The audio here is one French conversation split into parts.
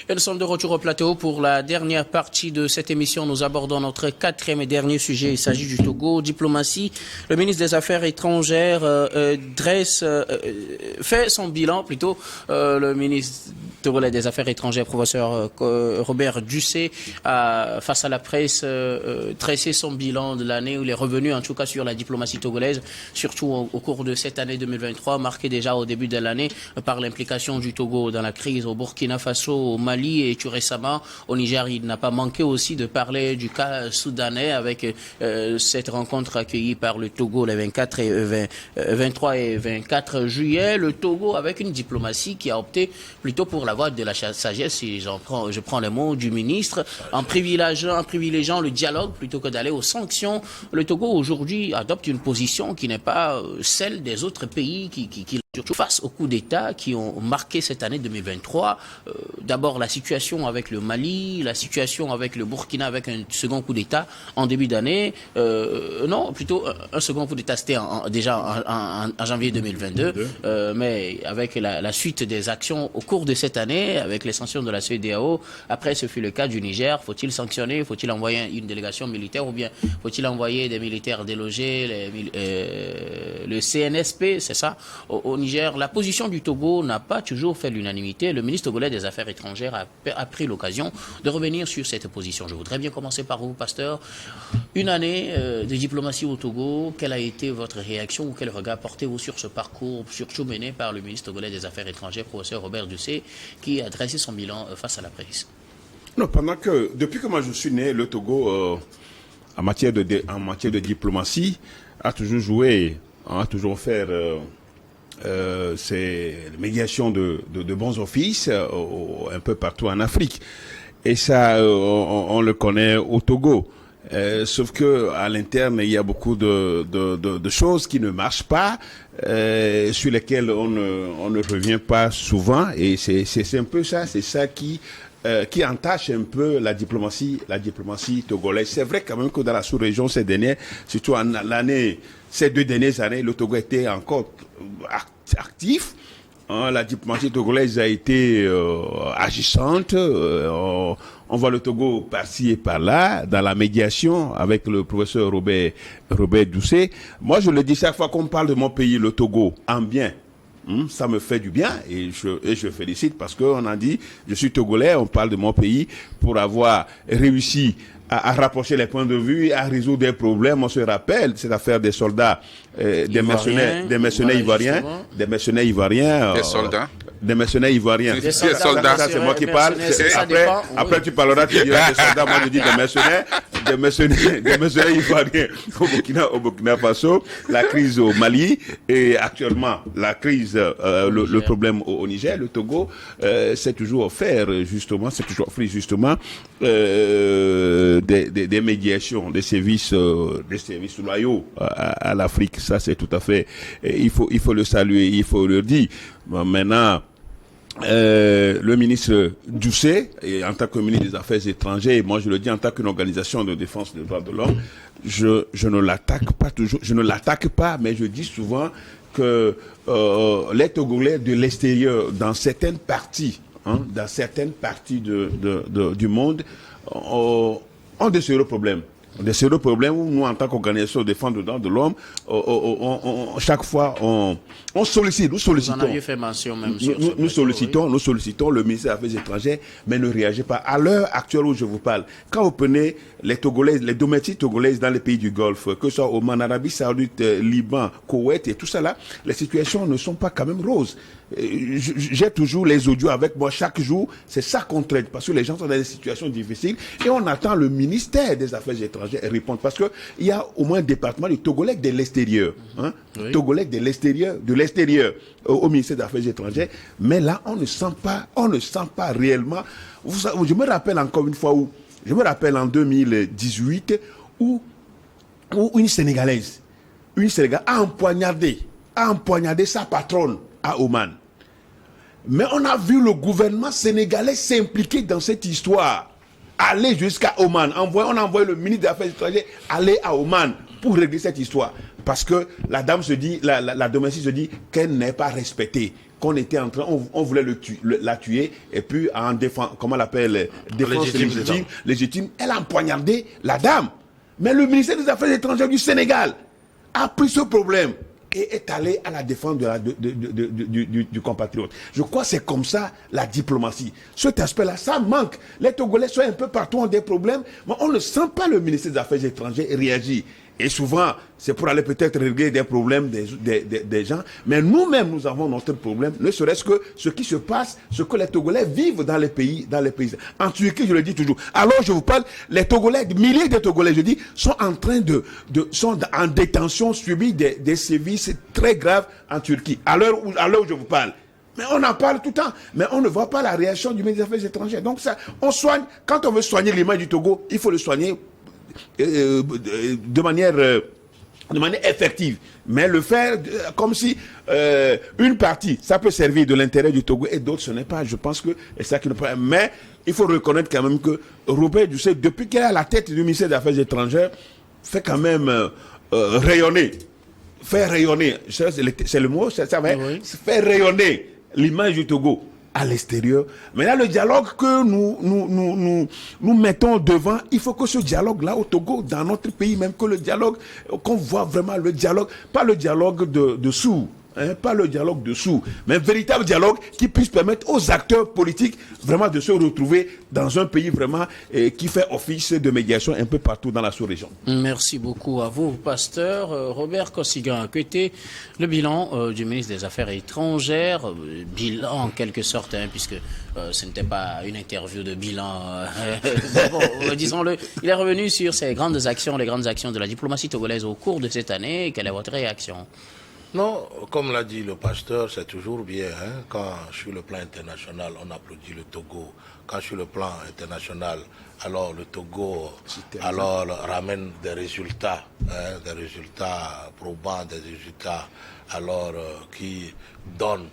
Et nous sommes de retour au plateau pour la dernière partie de cette émission. Nous abordons notre quatrième et dernier sujet. Il s'agit du Togo, diplomatie. Le ministre des Affaires étrangères fait son bilan plutôt. Le ministre togolais des Affaires étrangères, professeur Robert Dussé, a, face à la presse, tressé son bilan de l'année, où il est revenu en tout cas sur la diplomatie togolaise, surtout au cours de cette année 2023, marquée déjà au début de l'année par l'implication du Togo dans la crise au Burkina Faso, au Mali et tout récemment au Niger. Il n'a pas manqué aussi de parler du cas soudanais avec cette rencontre accueillie par le Togo les 23 et 24 juillet. Le Togo avec une diplomatie qui a opté plutôt pour la voie de la sagesse, si je prends les mots du ministre, en privilégiant le dialogue plutôt que d'aller aux sanctions. Le Togo aujourd'hui adopte une position qui n'est pas celle des autres pays qui surtout face aux coups d'État qui ont marqué cette année 2023. D'abord la situation avec le Mali, la situation avec le Burkina avec un second coup d'État en début d'année. Non, plutôt un second coup d'État, c'était déjà en janvier 2022. Mais avec la suite des actions au cours de cette année, avec les sanctions de la CEDEAO, après ce fut le cas du Niger. Faut-il sanctionner? Faut-il envoyer une délégation militaire ou bien faut-il envoyer des militaires délogés, le CNSP, c'est ça, au Niger? La position du Togo n'a pas toujours fait l'unanimité. Le ministre togolais des Affaires étrangères a pris l'occasion de revenir sur cette position. Je voudrais bien commencer par vous, Pasteur. Une année de diplomatie au Togo, quelle a été votre réaction ou quel regard portez-vous sur ce parcours, surtout mené par le ministre togolais des Affaires étrangères, professeur Robert Dussé, qui a dressé son bilan face à la presse? Non, depuis que moi je suis né, le Togo, en matière de diplomatie, a toujours joué, a toujours fait c'est médiation de bons offices un peu partout en Afrique. Et ça, on le connaît au Togo. Sauf que à l'interne, il y a beaucoup de choses qui ne marchent pas, sur lesquelles on ne revient pas souvent. Et c'est un peu ça, c'est ça qui entache un peu la diplomatie togolaise. C'est vrai quand même que dans la sous-région ces dernières, surtout ces 2 dernières années, le Togo était encore actif. La diplomatie togolaise a été agissante. On voit le Togo par-ci et par-là dans la médiation avec le professeur Robert Dussé. Moi, je le dis chaque fois qu'on parle de mon pays, le Togo, en bien. Ça me fait du bien et je félicite parce qu'on a dit, je suis Togolais, on parle de mon pays pour avoir réussi à rapprocher les points de vue et à résoudre des problèmes. On se rappelle cette affaire des soldats, des mercenaires ivoiriens, des mercenaires ivoiriens. Des soldats. Ça, c'est moi qui parle. Après, tu parleras, tu diras des soldats. Moi, je dis des mercenaires ivoiriens au Burkina Faso, la crise au Mali et actuellement la crise, le problème au Niger, le Togo, c'est toujours offert justement des médiations, des services loyaux à l'Afrique. Ça, c'est tout à fait. Il faut le saluer, il faut le dire. Maintenant, le ministre Dussé, en tant que ministre des Affaires étrangères, et moi je le dis en tant qu'une organisation de défense des droits de l'homme, je ne l'attaque pas, mais je dis souvent que les Togolais de l'extérieur, dans certaines parties du monde, ont de sérieux problèmes. Des sérieux problèmes où nous, en tant qu'organisation de défense des droits de l'homme, chaque fois, nous sollicitons. Vous en aviez fait mention même nous sollicitons le ministère des Affaires étrangères, mais ne réagit pas. À l'heure actuelle où je vous parle, quand vous prenez les Togolaises, les domestiques togolaises dans les pays du Golfe, que ce soit Oman, Arabie Saoudite, Liban, Koweït et tout ça là, les situations ne sont pas quand même roses. J'ai toujours les audios avec moi chaque jour, c'est ça qu'on traite, parce que les gens sont dans des situations difficiles et on attend le ministère des Affaires étrangères répondre, parce que il y a au moins un département de Togolais de l'extérieur, Togolais de l'extérieur au ministère des Affaires étrangères, mais là on ne sent pas réellement. Je me rappelle encore une fois en 2018 où une Sénégalaise a empoignardé sa patronne à Oman. Mais on a vu le gouvernement sénégalais s'impliquer dans cette histoire, aller jusqu'à Oman. On a envoyé le ministre des Affaires étrangères aller à Oman pour régler cette histoire. Parce que la dame se dit, la domestique se dit qu'elle n'est pas respectée. qu'on était en train, on voulait la tuer, et puis en défense, comment on l'appelle, défense légitime, elle a empoignardé la dame. Mais le ministère des Affaires étrangères du Sénégal a pris ce problème et est allé à la défense du compatriote. Je crois que c'est comme ça la diplomatie. Cet aspect-là, ça manque. Les Togolais sont un peu partout, ont des problèmes, mais on ne sent pas le ministère des Affaires étrangères réagir. Et souvent, c'est pour aller peut-être régler des problèmes des gens. Mais nous-mêmes, nous avons notre problème, ne serait-ce que ce qui se passe, ce que les Togolais vivent dans les pays. En Turquie, je le dis toujours. Alors, je vous parle, les Togolais, milliers de Togolais, je dis, sont en train sont en détention, subissent des sévices très graves en Turquie. À l'heure où je vous parle. Mais on en parle tout le temps. Mais on ne voit pas la réaction du ministère des Affaires étrangères. Donc ça, on soigne. Quand on veut soigner l'image du Togo, il faut le soigner de manière effective, mais le faire comme si une partie, ça peut servir de l'intérêt du Togo et d'autres, ce n'est pas. Je pense que c'est ça qui ne peut. Mais il faut reconnaître quand même que Robert Dussé, depuis qu'elle est à la tête du ministère des Affaires étrangères, fait quand même rayonner. Faire rayonner, c'est le mot, ça va, oui. Faire rayonner l'image du Togo à l'extérieur. Mais là, le dialogue que nous mettons devant, il faut que ce dialogue-là au Togo, dans notre pays, même que le dialogue, qu'on voit vraiment le dialogue, pas le dialogue de sourds, pas le dialogue de sourds, mais un véritable dialogue qui puisse permettre aux acteurs politiques vraiment de se retrouver dans un pays vraiment qui fait office de médiation un peu partout dans la sous-région. Merci beaucoup à vous, pasteur Robert Kosigan. Que était le bilan du ministre des Affaires étrangères, bilan en quelque sorte, puisque ce n'était pas une interview de bilan. Bon, disons-le, il est revenu sur ces grandes actions, les grandes actions de la diplomatie togolaise au cours de cette année. Quelle est votre réaction? Non, comme l'a dit le pasteur, c'est toujours bien. Quand sur le plan international, on applaudit le Togo. Quand sur le plan international, alors le Togo ramène des résultats probants, des résultats qui donnent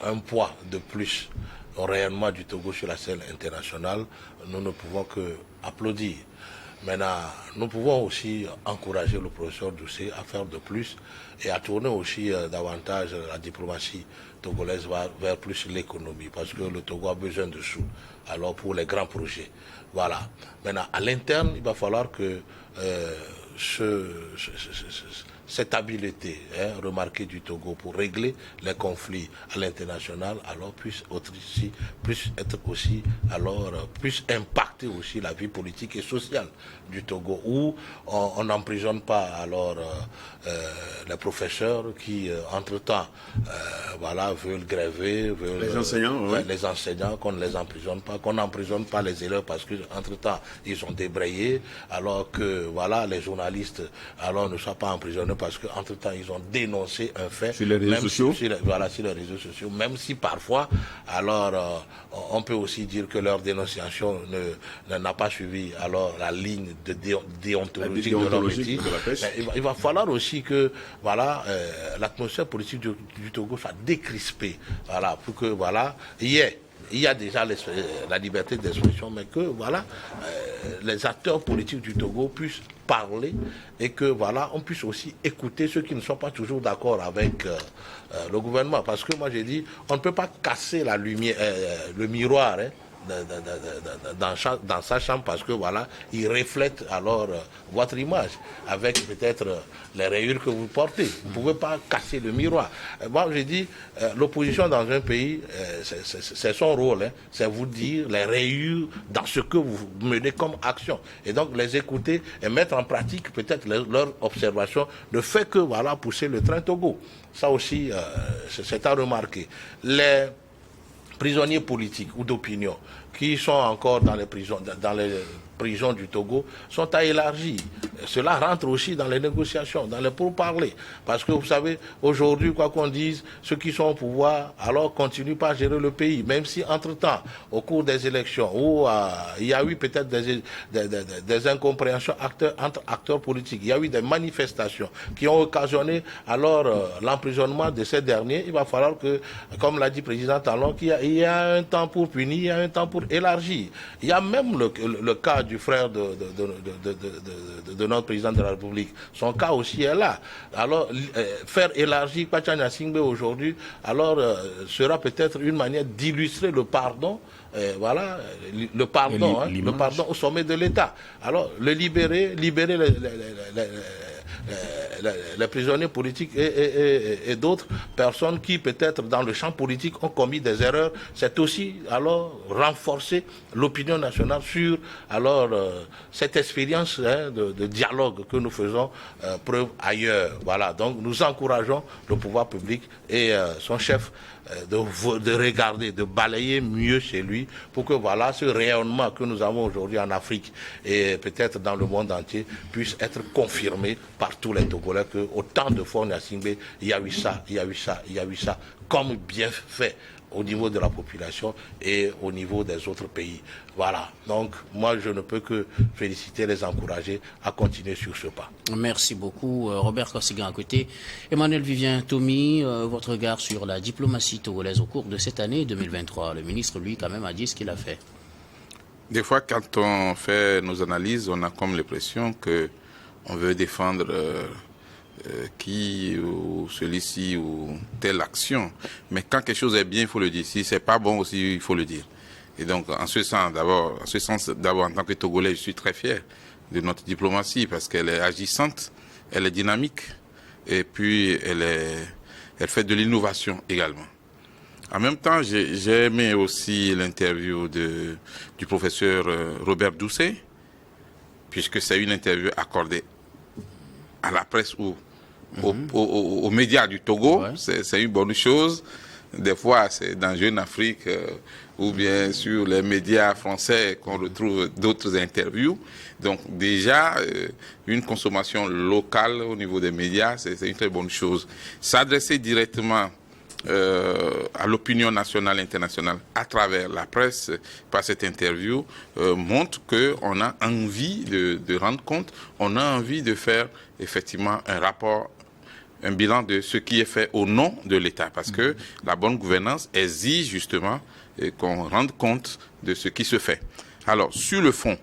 un poids de plus au rayonnement du Togo sur la scène internationale. Nous ne pouvons que applaudir. Maintenant, nous pouvons aussi encourager le professeur Dussé à faire de plus et à tourner aussi davantage la diplomatie togolaise vers plus l'économie, parce que le Togo a besoin de sous, alors pour les grands projets. Voilà. Maintenant, à l'interne, il va falloir que cette habileté remarquée du Togo pour régler les conflits à l'international, alors puisse impacter aussi la vie politique et sociale du Togo, où on n'emprisonne pas les professeurs qui entre-temps veulent gréver, les enseignants, qu'on ne les emprisonne pas, qu'on n'emprisonne pas les élèves parce que entre-temps ils sont débrayés, alors que les journalistes ne sont pas emprisonnés parce qu'entre-temps, ils ont dénoncé un fait. Sur les réseaux sociaux. Sur les réseaux sociaux. Même si parfois, on peut aussi dire que leur dénonciation n'a pas suivi la ligne de déontologie de leur métier. Il va falloir aussi que, l'atmosphère politique du Togo soit décrispée. Pour que, il y a déjà la liberté d'expression, mais que les acteurs politiques du Togo puissent parler et que on puisse aussi écouter ceux qui ne sont pas toujours d'accord avec le gouvernement. Parce que moi j'ai dit, on ne peut pas casser la lumière, le miroir dans sa chambre, parce que il reflète votre image avec peut-être les rayures que vous portez. Vous ne pouvez pas casser le miroir. Moi j'ai dit, l'opposition dans un pays, c'est son rôle, c'est vous dire les rayures dans ce que vous menez comme action. Et donc les écouter et mettre en pratique peut-être leur observation ne fait que pousser le train Togo. Ça aussi, c'est à remarquer. Les prisonniers politiques ou d'opinion qui sont encore dans les prisons du Togo sont à élargir. Cela rentre aussi dans les négociations, dans les pourparlers. Parce que vous savez, aujourd'hui, quoi qu'on dise, ceux qui sont au pouvoir, continuent pas à gérer le pays. Même si, entre-temps, au cours des élections, où il y a eu peut-être des incompréhensions entre acteurs politiques, il y a eu des manifestations qui ont occasionné l'emprisonnement de ces derniers. Il va falloir que, comme l'a dit le président Talon, qu'il y a un temps pour punir, il y a un temps pour pour élargir. Il y a même le cas du frère de notre président de la République. Son cas aussi est là. Alors, faire élargir Kpacha Gnassingbé aujourd'hui, alors sera peut-être une manière d'illustrer le pardon. Voilà, le pardon au sommet de l'État. Alors, libérer les prisonniers politiques et d'autres personnes qui peut-être dans le champ politique ont commis des erreurs, c'est aussi alors renforcer l'opinion nationale sur alors cette expérience de dialogue que nous faisons preuve ailleurs. Voilà, donc nous encourageons le pouvoir public et son chef de regarder, de balayer mieux chez lui pour que voilà ce rayonnement que nous avons aujourd'hui en Afrique et peut-être dans le monde entier puisse être confirmé par tous les Togolais que au temps de Faure Gnassingbé, il y a eu ça, il y a eu ça, il y a eu ça, comme bien fait au niveau de la population et au niveau des autres pays. Voilà. Donc, moi, je ne peux que féliciter, les encourager à continuer sur ce pas. Merci beaucoup, Robert Kossigan à côté. Emmanuel Vivien Tomi, votre regard sur la diplomatie togolaise au cours de cette année 2023. Le ministre, lui, quand même, a dit ce qu'il a fait. Des fois, quand on fait nos analyses, on a comme l'impression qu'on veut défendre qui ou celui-ci ou telle action. Mais quand quelque chose est bien, il faut le dire. Si c'est pas bon aussi, il faut le dire. Et donc, en ce sens, d'abord, en tant que Togolais, je suis très fier de notre diplomatie parce qu'elle est agissante, elle est dynamique et puis elle fait de l'innovation également. En même temps, j'ai aimé aussi l'interview du professeur Robert Doucet, puisque c'est une interview accordée à la presse ou aux médias du Togo. Ouais. C'est une bonne chose. Des fois, c'est dans Jeune Afrique ou bien sur les médias français qu'on retrouve d'autres interviews. Donc déjà, une consommation locale au niveau des médias, c'est une très bonne chose. S'adresser directement à l'opinion nationale et internationale à travers la presse par cette interview montre qu'on a envie de rendre compte, on a envie de faire effectivement un rapport, un bilan de ce qui est fait au nom de l'État, parce que la bonne gouvernance exige justement qu'on rende compte de ce qui se fait. Alors, sur le fond,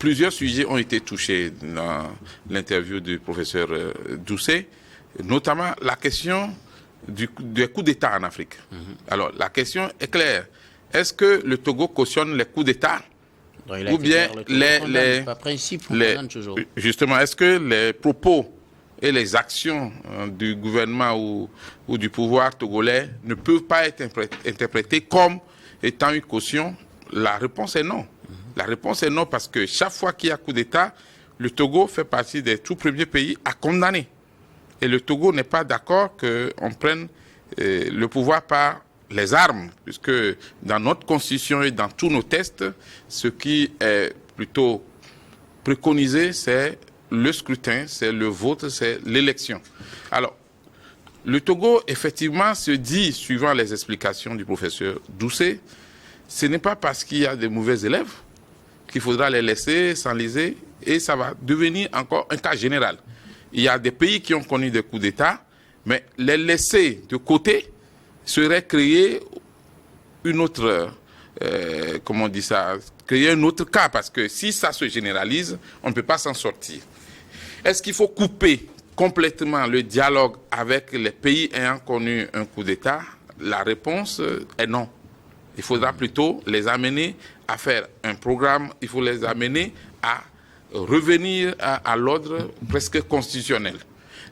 plusieurs sujets ont été touchés dans l'interview du professeur Doucet, notamment la question des coups d'État en Afrique. Alors, la question est claire. Est-ce que le Togo cautionne les coups d'État ou bien justement, est-ce que les propos et les actions du gouvernement ou du pouvoir togolais ne peuvent pas être interprétées comme étant une caution? La réponse est non. La réponse est non parce que chaque fois qu'il y a coup d'État, le Togo fait partie des tout premiers pays à condamner. Et le Togo n'est pas d'accord qu'on prenne le pouvoir par les armes, puisque dans notre constitution et dans tous nos textes, ce qui est plutôt préconisé, c'est le scrutin, c'est le vote, c'est l'élection. Alors, le Togo, effectivement, se dit, suivant les explications du professeur Doucet, ce n'est pas parce qu'il y a des mauvais élèves qu'il faudra les laisser s'enliser et ça va devenir encore un cas général. Il y a des pays qui ont connu des coups d'État, mais les laisser de côté serait créer une autre, comment on dit ça, créer un autre cas, parce que si ça se généralise, on ne peut pas s'en sortir. Est-ce qu'il faut couper complètement le dialogue avec les pays ayant connu un coup d'État? La réponse est non. Il faudra plutôt les amener à faire un programme, il faut les amener à revenir à l'ordre presque constitutionnel.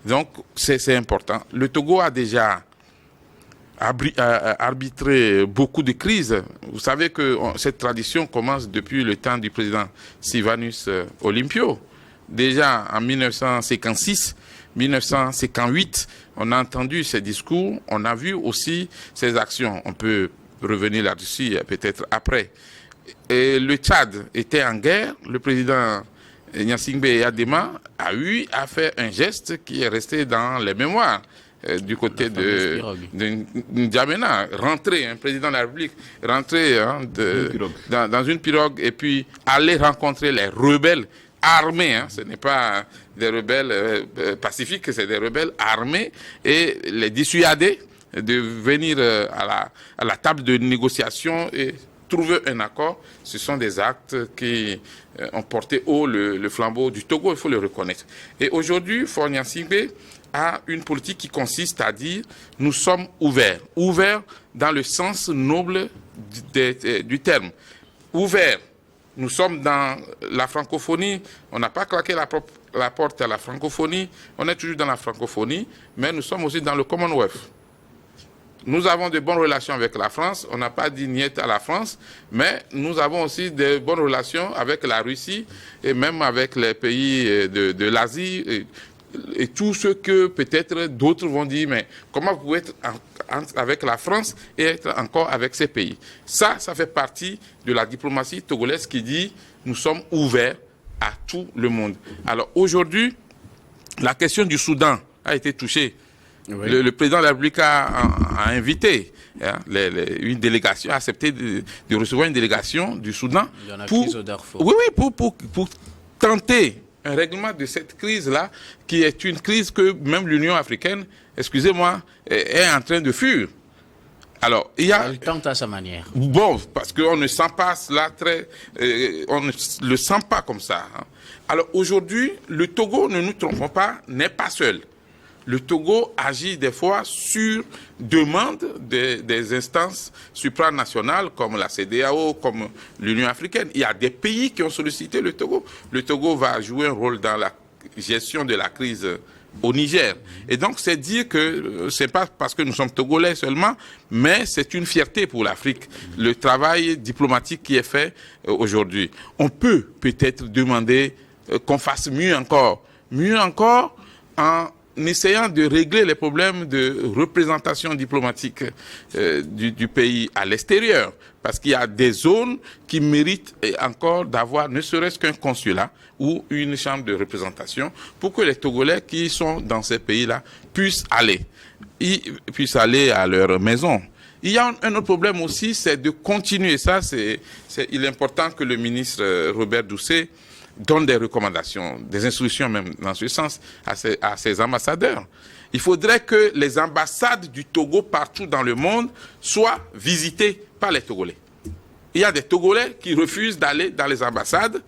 Donc, c'est important. Le Togo a déjà arbitré beaucoup de crises. Vous savez que cette tradition commence depuis le temps du président Sylvanus Olympio. Déjà en 1956, 1958, on a entendu ces discours, on a vu aussi ces actions. On peut revenir là-dessus peut-être après. Et le Tchad était en guerre, le président Gnassingbé Adema a eu à faire un geste qui est resté dans les mémoires du côté de N'Djamena, rentrer, un président de la République, rentrer dans une pirogue et puis aller rencontrer les rebelles armés, ce n'est pas des rebelles pacifiques, c'est des rebelles armés, et les dissuader de venir à la table de négociation et trouver un accord, ce sont des actes qui ont porté haut le flambeau du Togo, il faut le reconnaître. Et aujourd'hui, Faure Gnassingbé a une politique qui consiste à dire nous sommes ouverts. Ouverts dans le sens noble du terme. Ouverts. Nous sommes dans la francophonie, on n'a pas claqué la porte à la francophonie, on est toujours dans la francophonie, mais nous sommes aussi dans le Commonwealth. Nous avons de bonnes relations avec la France, on n'a pas dit niet à la France, mais nous avons aussi de bonnes relations avec la Russie et même avec les pays de l'Asie et tout ce que peut-être d'autres vont dire, mais comment vous pouvez être avec la France et être encore avec ces pays? Ça fait partie de la diplomatie togolaise qui dit nous sommes ouverts à tout le monde. Alors aujourd'hui, la question du Soudan a été touchée. Oui. Le président de la République a invité une délégation, a accepté de recevoir une délégation du Soudan pour tenter un règlement de cette crise-là, qui est une crise que même l'Union africaine, excusez-moi, est en train de fuir. Alors, elle tente à sa manière. Bon, parce qu'on ne sent pas cela on ne le sent pas comme ça. Alors aujourd'hui, le Togo, ne nous trompons pas, n'est pas seul. Le Togo agit des fois sur demande des instances supranationales comme la CEDEAO, comme l'Union africaine. Il y a des pays qui ont sollicité le Togo. Le Togo va jouer un rôle dans la gestion de la crise au Niger. Et donc, c'est dire que c'est pas parce que nous sommes Togolais seulement, mais c'est une fierté pour l'Afrique. Le travail diplomatique qui est fait aujourd'hui. On peut peut-être demander qu'on fasse mieux encore en essayant de régler les problèmes de représentation diplomatique du pays à l'extérieur. Parce qu'il y a des zones qui méritent encore d'avoir ne serait-ce qu'un consulat ou une chambre de représentation pour que les Togolais qui sont dans ces pays-là puissent aller à leur maison. Il y a un autre problème aussi, c'est de continuer. Ça, il est important que le ministre Robert Doucet donne des recommandations, des instructions même dans ce sens à ses ambassadeurs. Il faudrait que les ambassades du Togo partout dans le monde soient visitées par les Togolais. Il y a des Togolais qui refusent d'aller dans les ambassades.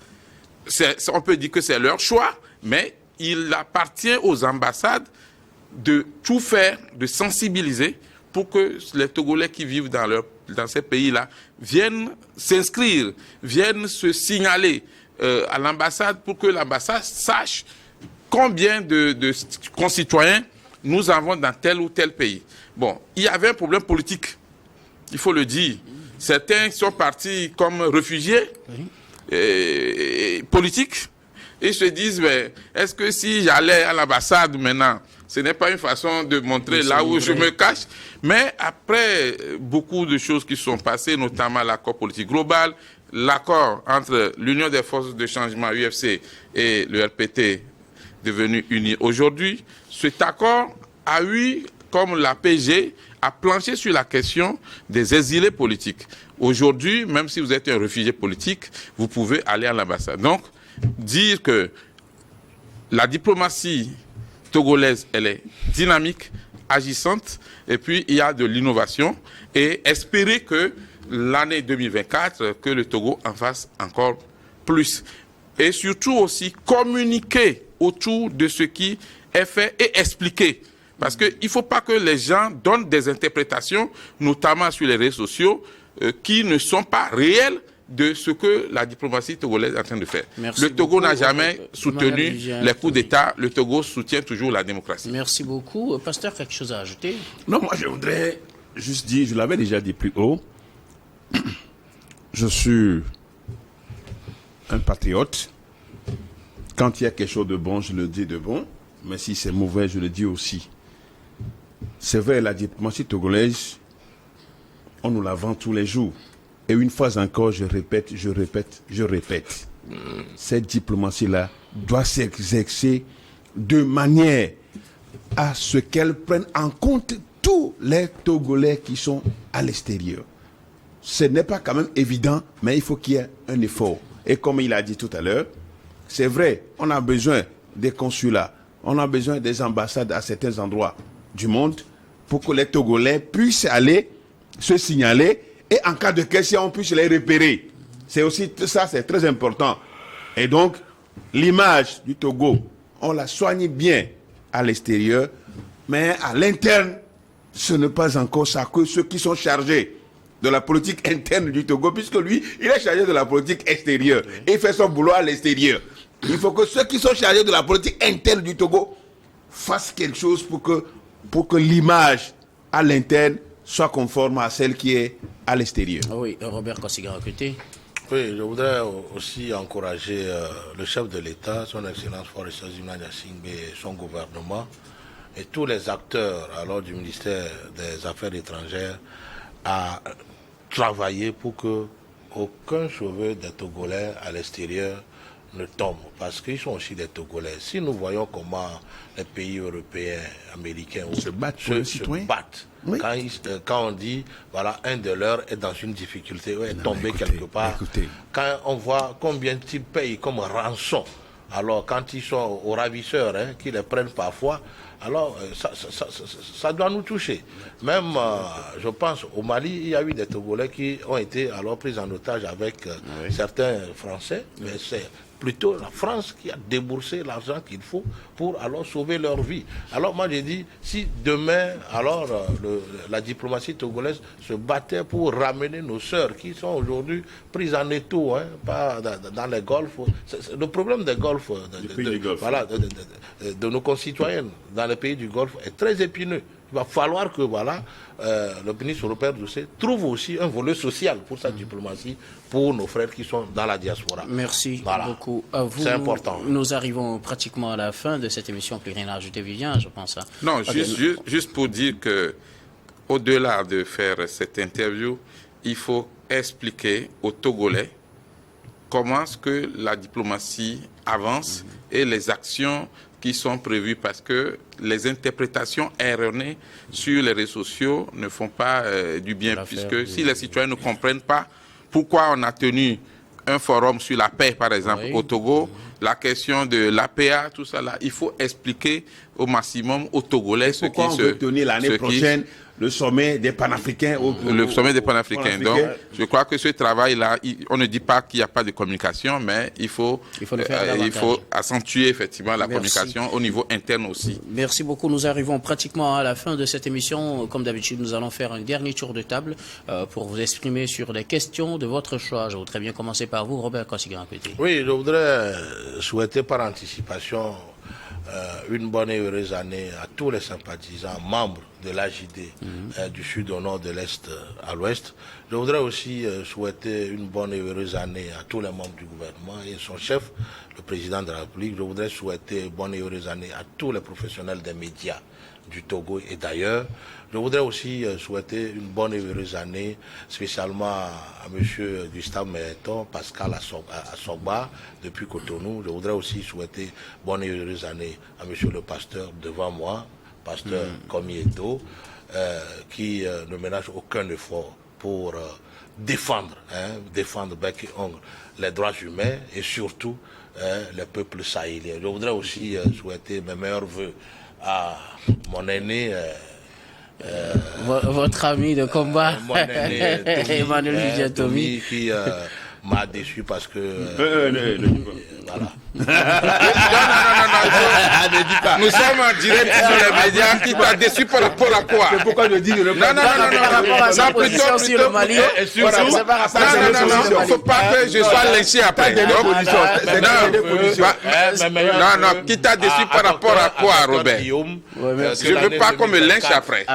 On peut dire que c'est leur choix, mais il appartient aux ambassades de tout faire, de sensibiliser pour que les Togolais qui vivent dans ces pays-là viennent s'inscrire, viennent se signaler à l'ambassade pour que l'ambassade sache combien de concitoyens nous avons dans tel ou tel pays. Bon, il y avait un problème politique, il faut le dire. Certains sont partis comme réfugiés politiques. Ils se disent, mais est-ce que si j'allais à l'ambassade maintenant, ce n'est pas une façon de montrer là où je me cache? Mais après beaucoup de choses qui sont passées, notamment l'accord politique global, l'accord entre l'Union des forces de changement UFC et le RPT devenu uni aujourd'hui, cet accord a eu, comme la PG, à plancher sur la question des exilés politiques. Aujourd'hui, même si vous êtes un réfugié politique, vous pouvez aller à l'ambassade. Donc, dire que la diplomatie togolaise, elle est dynamique, agissante, et puis il y a de l'innovation, et espérer que l'année 2024, que le Togo en fasse encore plus. Et surtout aussi communiquer autour de ce qui est fait et expliquer. Parce qu'il ne faut pas que les gens donnent des interprétations, notamment sur les réseaux sociaux, qui ne sont pas réelles de ce que la diplomatie togolaise est en train de faire. Le Togo n'a jamais soutenu les coups d'État. Le Togo soutient toujours la démocratie. Merci beaucoup. Pasteur, quelque chose à ajouter? Non, moi je voudrais juste dire, je l'avais déjà dit plus haut, je suis un patriote. Quand il y a quelque chose de bon, je le dis de bon. Mais si c'est mauvais, je le dis aussi. C'est vrai, la diplomatie togolaise, on nous la vend tous les jours. Et une fois encore, je répète. Cette diplomatie-là doit s'exercer de manière à ce qu'elle prenne en compte tous les Togolais qui sont à l'extérieur. Ce n'est pas quand même évident, mais il faut qu'il y ait un effort. Et comme il a dit tout à l'heure, c'est vrai, on a besoin des consulats, on a besoin des ambassades à certains endroits du monde pour que les Togolais puissent aller se signaler et en cas de question, on puisse les repérer. C'est aussi ça, c'est très important. Et donc, l'image du Togo, on la soigne bien à l'extérieur, mais à l'interne, ce n'est pas encore ça que ceux qui sont chargés de la politique interne du Togo, puisque lui, il est chargé de la politique extérieure. Et il fait son boulot à l'extérieur. Il faut que ceux qui sont chargés de la politique interne du Togo fassent quelque chose pour que l'image à l'interne soit conforme à celle qui est à l'extérieur. Oui, Robert Kosigan, écoutez. Oui, je voudrais aussi encourager le chef de l'État, son Excellence Forest Zinani et son gouvernement, et tous les acteurs alors du ministère des Affaires étrangères à travailler pour que aucun cheveu des Togolais à l'extérieur ne tombe, parce qu'ils sont aussi des Togolais. Si nous voyons comment les pays européens, américains se battent, oui. Quand on dit, voilà, un de leurs est dans une difficulté, ou est tombé quelque part, quand on voit combien ils payent comme rançon, alors quand ils sont aux ravisseurs, qui les prennent parfois, alors ça doit nous toucher. Même, je pense, au Mali, il y a eu des Togolais qui ont été alors pris en otage avec certains Français, mais c'est plutôt la France qui a déboursé l'argent qu'il faut pour alors sauver leur vie. Alors moi j'ai dit, si demain, alors la diplomatie togolaise se battait pour ramener nos sœurs qui sont aujourd'hui prises en étau, pas dans les golfs. Le problème des golfs, voilà, de nos concitoyennes dans les pays du Golfe est très épineux. Il va falloir que voilà, le ministre Robert Doucet trouve aussi un volet social pour sa diplomatie, pour nos frères qui sont dans la diaspora. Merci beaucoup. C'est important. Nous arrivons pratiquement à la fin de cette émission. Plus rien à ajouter, Vivien, je pense. Non, juste pour dire que, au-delà de faire cette interview, il faut expliquer aux Togolais comment est-ce que la diplomatie avance et les actions qui sont prévues, parce que les interprétations erronées sur les réseaux sociaux ne font pas du bien, puisque si les citoyens ne comprennent pas pourquoi on a tenu un forum sur la paix, par exemple, au Togo, la question de l'APA, tout ça là, il faut expliquer au maximum aux Togolais ce qui on veut tenir l'année prochaine le sommet des panafricains. Le sommet des panafricains. Donc, je crois que ce travail-là, on ne dit pas qu'il n'y a pas de communication, mais il faut accentuer effectivement la communication au niveau interne aussi. Merci beaucoup. Nous arrivons pratiquement à la fin de cette émission. Comme d'habitude, nous allons faire un dernier tour de table pour vous exprimer sur les questions de votre choix. Je voudrais bien commencer par vous, Robert Kosigan. Oui, je voudrais souhaiter par anticipation une bonne et heureuse année à tous les sympathisants, membres de l'AJD du sud au nord, de l'est à l'ouest. Je voudrais aussi souhaiter une bonne et heureuse année à tous les membres du gouvernement et son chef, le président de la République. Je voudrais souhaiter une bonne et heureuse année à tous les professionnels des médias du Togo et d'ailleurs. Je voudrais aussi souhaiter une bonne et heureuse année, spécialement à M. Gustave Mélenchon, Pascal Assogba, depuis Cotonou. Je voudrais aussi souhaiter bonne et heureuse année à M. le pasteur devant moi, pasteur Komi Edo, qui ne ménage aucun effort pour défendre bec et ongle les droits humains et surtout les peuples sahéliens. Je voudrais aussi souhaiter mes meilleurs vœux à mon aîné, votre ami de combat, mon aîné Emmanuel Vivien Tomi, qui m'a déçu parce que voilà. Non, nous sommes en direct sur les médias. Qui t'a déçu par rapport à quoi? C'est pourquoi je dis que par rapport à sa position sur le Mali. Non, il ne faut pas que je sois lynché après. Non, qui t'a déçu par rapport à quoi, Robert? Je ne veux pas qu'on me lynche après.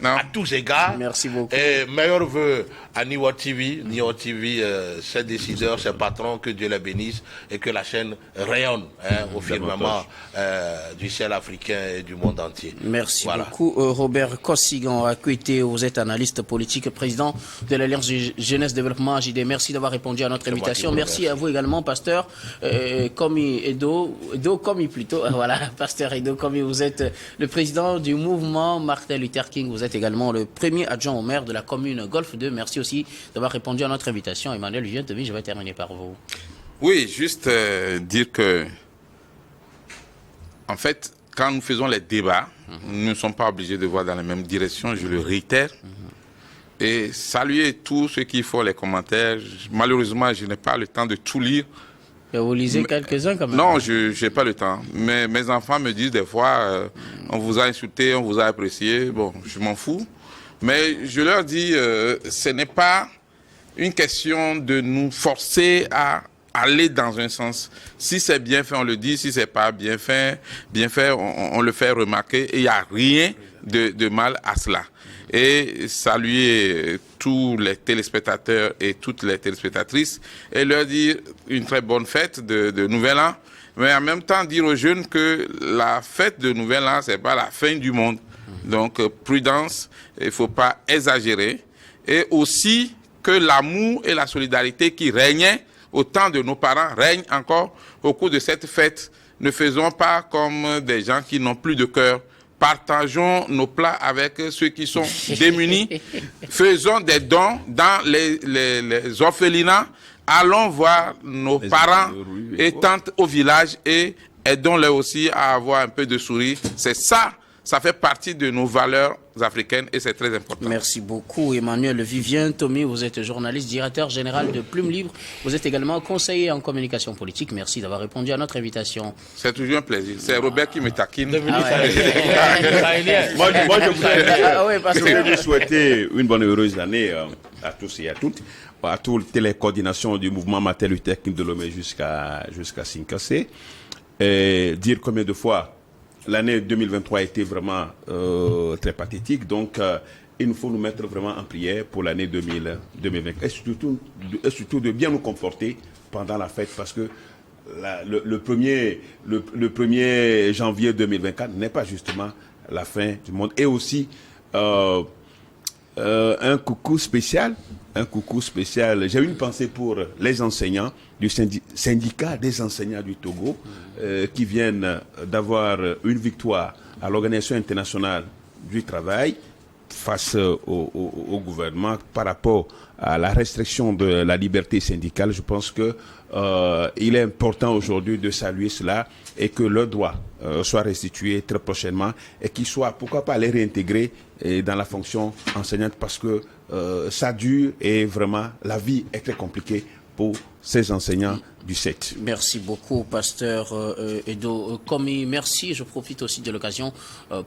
Non. À tous égards. Merci beaucoup. Et meilleurs vœux à Niwa TV, ses décideurs, ses patrons, que Dieu les bénisse et que la chaîne rayonne au firmament du ciel africain et du monde entier. Merci beaucoup. Robert Kosigan Akuete, vous êtes analyste politique, président de l'Alliance Jeunesse Développement AJD. Merci d'avoir répondu à notre invitation. Merci à vous également, pasteur Komi Edo Komi plutôt. Voilà, pasteur Edo Komi, vous êtes le président du mouvement Martin Luther King. Vous êtes également le premier adjoint au maire de la commune Golfe 2. Merci aussi d'avoir répondu à notre invitation. Emmanuel Vivien Tomi, je vais terminer par vous. Oui, juste dire que, en fait, quand nous faisons les débats, nous ne sommes pas obligés de voir dans la même direction, je le réitère. et saluer tous ceux qui font les commentaires. Malheureusement, je n'ai pas le temps de tout lire. Et vous lisez quelques-uns quand même? Non, je n'ai pas le temps. Mais mes enfants me disent des fois, on vous a insulté, on vous a apprécié. Bon, je m'en fous. Mais je leur dis, ce n'est pas une question de nous forcer à aller dans un sens. Si c'est bien fait, on le dit. Si c'est pas bien fait, on le fait remarquer. Et il n'y a rien de mal à cela. Et saluer tous les téléspectateurs et toutes les téléspectatrices et leur dire une très bonne fête de Nouvel An. Mais en même temps, dire aux jeunes que la fête de Nouvel An, c'est pas la fin du monde. Donc, prudence, il faut pas exagérer. Et aussi que l'amour et la solidarité qui régnaient au temps de nos parents règnent encore au cours de cette fête. Ne faisons pas comme des gens qui n'ont plus de cœur. Partageons nos plats avec ceux qui sont démunis. Faisons des dons dans les orphelinats. Allons voir nos parents et tantes au village et aidons-les aussi à avoir un peu de sourire. C'est ça. Ça fait partie de nos valeurs africaines et c'est très important. Merci beaucoup Emmanuel Vivien. Tommy, vous êtes journaliste, directeur général de Plume Libre. Vous êtes également conseiller en communication politique. Merci d'avoir répondu à notre invitation. C'est toujours un plaisir. C'est Robert qui me taquine. Moi, je voudrais vous souhaiter une bonne heureuse année à tous et à toutes. À toutes les coordinations du mouvement Matel Technique de Lomé jusqu'à Sinkassé. Et dire combien de fois l'année 2023 a été vraiment très pathétique, donc il nous faut nous mettre vraiment en prière pour l'année 2020 et surtout de bien nous comporter pendant la fête parce que le 1er janvier 2024 n'est pas justement la fin du monde. Et aussi un coucou spécial. J'ai une pensée pour les enseignants du syndicat des enseignants du Togo qui viennent d'avoir une victoire à l'Organisation internationale du travail face au gouvernement par rapport à la restriction de la liberté syndicale. Je pense que il est important aujourd'hui de saluer cela et que leurs droits soient restitués très prochainement et qu'ils soient, pourquoi pas, les réintégrer dans la fonction enseignante parce que ça dure et vraiment la vie est très compliquée pour ces enseignants du 7. Merci beaucoup, pasteur Edo Komi. Merci. Je profite aussi de l'occasion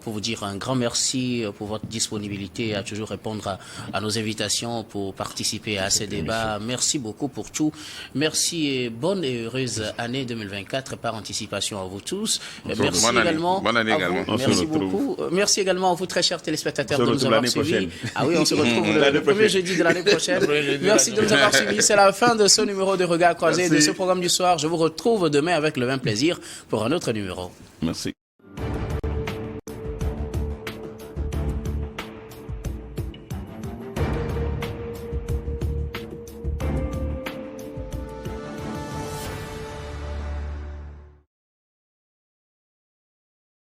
pour vous dire un grand merci pour votre disponibilité à toujours répondre à nos invitations pour participer à ces débats. Merci beaucoup pour tout. Merci et bonne et heureuse année 2024 par anticipation à vous tous. Merci également. Bonne année également. Merci beaucoup. Merci également à vous, très chers téléspectateurs, de nous avoir suivis. Ah oui, on se retrouve le premier jeudi de l'année prochaine. Merci de nous avoir suivis. C'est la fin de ce numéro de Regard Croisé de ce programme du soir. Je vous retrouve demain avec le même plaisir pour un autre numéro. Merci.